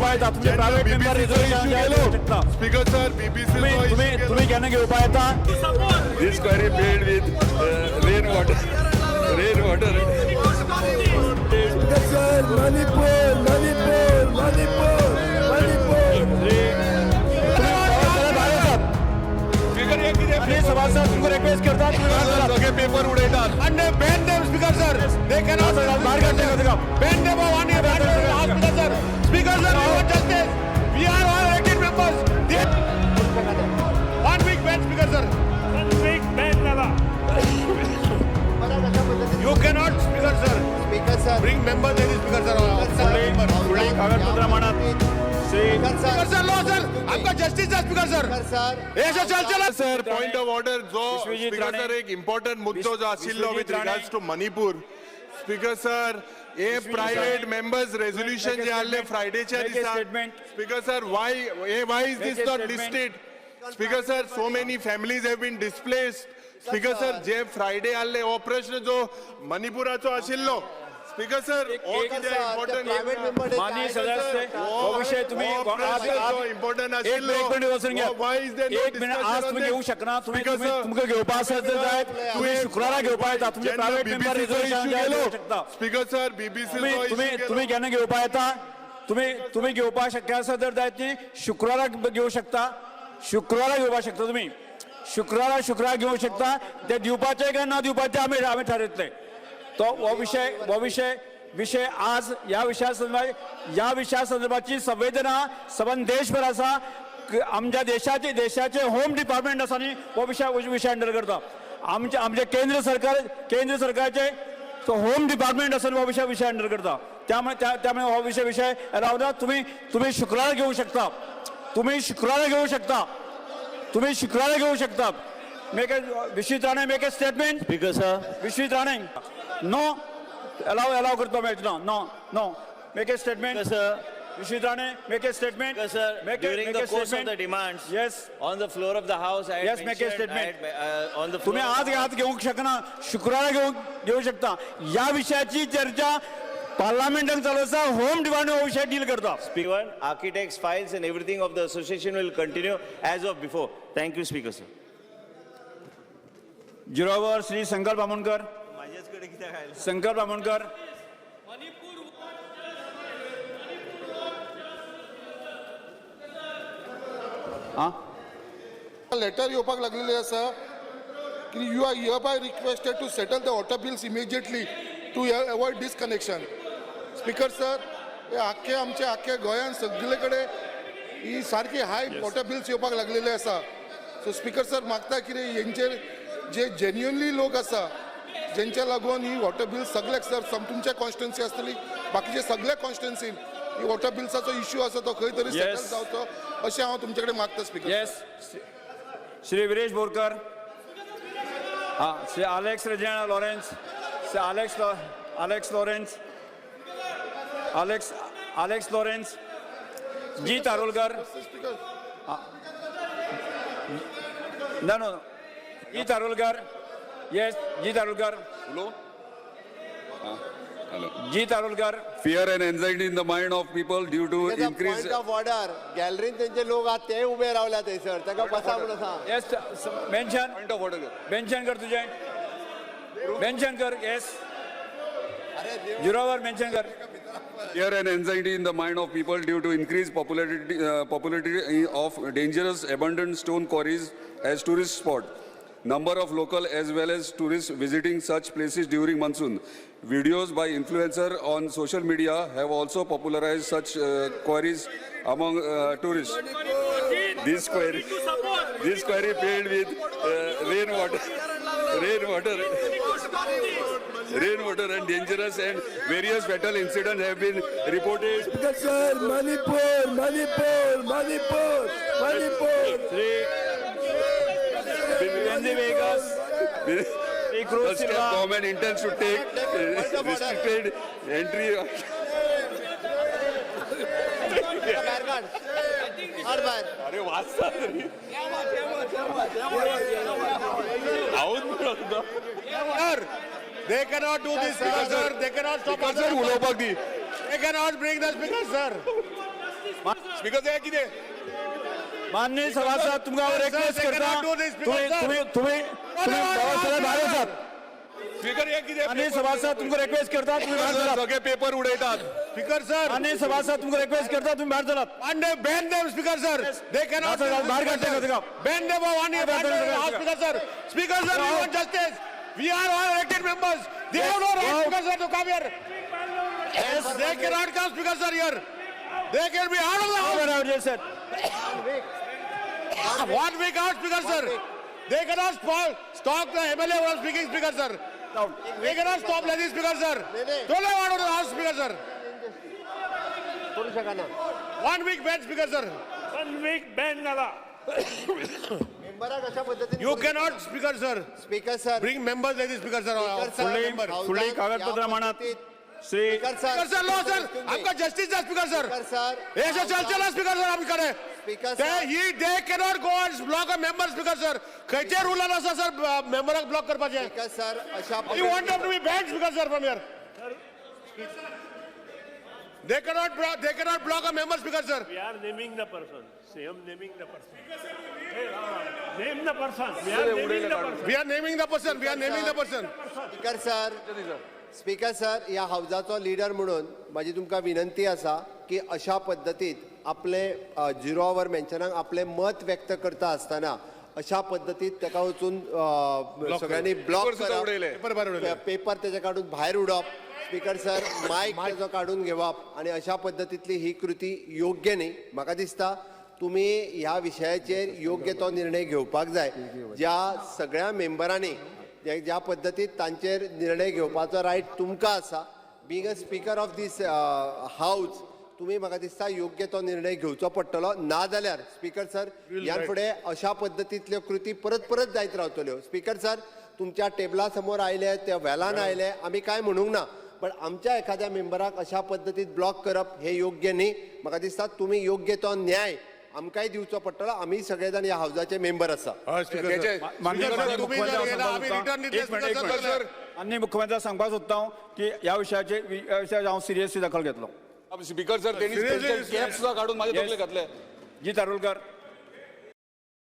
उपाय येतात तुमचे प्रायव्हेट मेंबर रिझर्वेशन घेऊ शकता. Speaker sir, BBC तुम्ही ज्ञान घेऊ उपाय येता. This quarry filled with rainwater. आणि सभासद तुमको रिक्वेस्ट करतात सगळे पेपर उडयतात. and ban them speaker sir they cannot बाहर करते का ban them of one year hospital sir speaker sir we want justice we are all 18 members one week ban speaker sir you cannot speaker sir bring members in speaker sir कागदपत्र म्हणा speaker sir law sir आपका justice है speaker sir ऐसा चल sir point of order जो Vishwajit speaker Rane. Sir एक important मुद्दो जो आशिल्लो with Vishwajit Rane. Regards to Manipur speaker sir हे प्रायव्हेट मेंबर्स रेझोल्यूशन जे आले फ्रायडेच्या Make a दिसा statement. Speaker sir why is this Make a not statement. Listed speaker sir so many families have been displaced speaker sir जे Friday आले हो प्रश्न जो मणिपुराचो आशिल्लो स्पीकर सर हो कितें इम्पॉर्टंट माननीय सदस्य वो विषय तुम्ही इम्पॉर्टंट एक मिनिट बसून घ्या व्हाय इज देयर एक मिनिट आज तुम्ही घेऊ शकना तुमको घेवपा आसत जाय तुम्ही शुक्रारा घेवपा येता तुमचे प्रायव्हेट मेंबर रिझर्वेशन घेऊ शकता. स्पीकर सर बीबीसी तुम्ही ज्ञान घेवपा येता तुम्ही घेवपा शक्य आसत जर जायत न्ही शुक्रारा घेऊ शकता तुम्ही शुक्रारा घेऊ शकता ते दिवपाचे काय ना दिवपाचे आम्ही ठरयतले तो वो विषय आज या विषया संदर्भाची संवेदना सबंध देशभर आसा आमच्या देशाचे होम डिपार्टमेंट आसा न्ही हो विषय हँडल करता आमचे केंद्र सरकारचे तो होम डिपार्टमेंट आसा न्ही हो विषय हँडल करता त्यामुळे हो विषय रावना तुम्ही शुक्रार घेऊ शकता Vishwajit Rane make a statement Speaker sir. Vishwajit Rane no allow करतो मैं no make a statement Sir. Vishwajit Rane make a statement Sir, during the course of the demands yes on the floor of the house, I had Yes, make a mentioned, statement. on the floor. तुम्ही आज घेऊ शकना शुक्रारा घेऊ शकता या विषयाची चर्चा पार्लमेंटात चालू असा होम डिपार्टमेंट विषय डील करता. Speaker, architects, files and everything of the association will continue as of before. Thank you, Speaker sir. जिरोवर श्री संकल्प बामणकर लेटर येवपाक लागलेले आसा की you are hereby requested to settle the water bills immediately to avoid disconnection. Speaker sir हे आख्खे गोंयान सगळे कडेन ही सारकी हाय वॉटर बिल्स येवपाक लागलेले आसा. सो स्पीकर सर मागता कितें हेंचेर जे जेन्युअनली लोक आसा जेंच्या लागून ही वॉटर बिल्स सगळ्याक सर तुमच्या कॉन्स्टिट्युन्सी आसतली बाकीचे सगळ्या कॉन्स्टिट्युन्सीन ही वॉटर बिल्साचो इश्यू आसा तो खंय तरी सेटल जावचो अशें हांव तुमचे कडेन मागता speaker. Yes Shri Viresh Borkar Shri Alex Reginaldo Lourenco Shri Alex Lourenco Jit Arolkar no Jit Arolkar yes Jit Arolkar Jit Arolkar Fear and anxiety in the mind of people due to increase. Point of order गॅलरीन त्यांचे लोक आहात ते उभे रावल्या थंयसर ताका बसा म्हणून सांग. Yes mention Point of order. Mention कर तुझे मेन्शन कर येस जिरोवर मेन्शन कर. Fear and anxiety in the mind of people due to increased popularity of dangerous abandoned stone quarries as tourist spot. Number of local as well as tourists visiting such places during monsoon. Videos by influencer on social media have also popularized such quarries among tourists. This quarry filled with rainwater and dangerous and various fatal incidents have been reported. First step, government intends to take restricted entry. अरे वाचता Sir, they cannot do this, speaker, sir. They cannot stop us. उलोवपाक दी They cannot bring the speaker, sir. Speaker साहेब किती माननीय सभासद तुमका request करता तुम्ही बाहेर आसात. स्पीकर हे किती माननीय सभासद तुमका रिक्वेस्ट करता तुम्ही बाहेर चलात. सगळे पेपर उडयतात Speaker sir, माननीय सभासद तुमका रिक्वेस्ट करता तुम्ही बाहेर चलात. and they ban them, Speaker sir. They cannot. बाहेर काढते का तुका? Ban them for 1 year. Ban them for Speaker sir. Speaker sir, we want justice. We are all elected members. They have no right, Speaker sir, to come here. They cannot come, Speaker sir, here. They can be out of the house. Out, yes, sir. 1 week out, Speaker sir. They cannot stop the MLA from speaking, Speaker sir. They cannot stop like this, Speaker sir. Don't have out of the house, Speaker sir. करू शका ना 1 week ban, Speaker sir. मेंबराक अशा पद्धतीने You cannot, Speaker sir. Speaker sir Bring members like this, Speaker sir. फुडली कागदपत्र म्हणत Shri speaker Speaker sir sir, law sir. आपका justice है, Speaker sir. Speaker sir हे जो चल Speaker sir, हम करे. Speaker They cannot go and block a member, Speaker sir. खैचे rule असा sir, member block करपाचे. स्पीकर सर अशा You want them to be banned, Speaker sir, from here. They cannot block a member, Speaker sir. We are naming the person. Sayam naming the person. Name the person. We are naming the person. We are naming the person. We are naming the person. Speaker sir speaker sir या हाऊसाचो leader म्हणून माझी तुमकां विनंती आसा की अशा पद्दतीत आपले zero आवर मेन्शनाक आपले मत व्यक्त करता आसतना अशा पद्दतीत ताका वचून सगळ्यांनी ब्लॉक सुद्धा उडयले. पेपर भायर उडयले. पेपर तेजे काडून भायर उडप स्पीकर सर मायक तेजो काडून घेवप आणि अशा पद्दतीतली ही कृती योग्य न्ही. म्हाका दिसता तुम्ही ह्या विशयाचेर योग्य तो निर्णय घेवपाक जाय. ज्या सगळ्या मेंबरांनी ज्या पद्दतीत तांचेर निर्णय घेवपाचो रायट तुमकां आसा being a speaker of this house तुम्ही म्हाका दिसता योग्य तो निर्णय घेवचो पडटलो. ना जाल्यार स्पीकर सर ह्या फुडें अशा पद्दतींतल्यो कृती परत परत जायत रावतल्यो. स्पीकर सर तुमच्या टेबला समोर आयले त्या वेलान आयले आमी काय म्हणूंक ना पण आमच्या एखाद्या मेंबराक अशा पद्दतीत ब्लॉक करप हे योग्य न्ही. म्हाका दिसता तुम्ही योग्य तो न्याय आमकांय दिवचो पडटलो. आम्ही सगळे जण ह्या हाऊसाचे मेंबर आसा. माननीय मुख्यमंत्री सांगपाक सोदता हांव की ह्या विशयाचेर हांव सिरियसली दखल घेतलो. स्पीकर सर त्यांनी कॅप सुद्धा काढून माझे तकले घातले. जी तारुलकर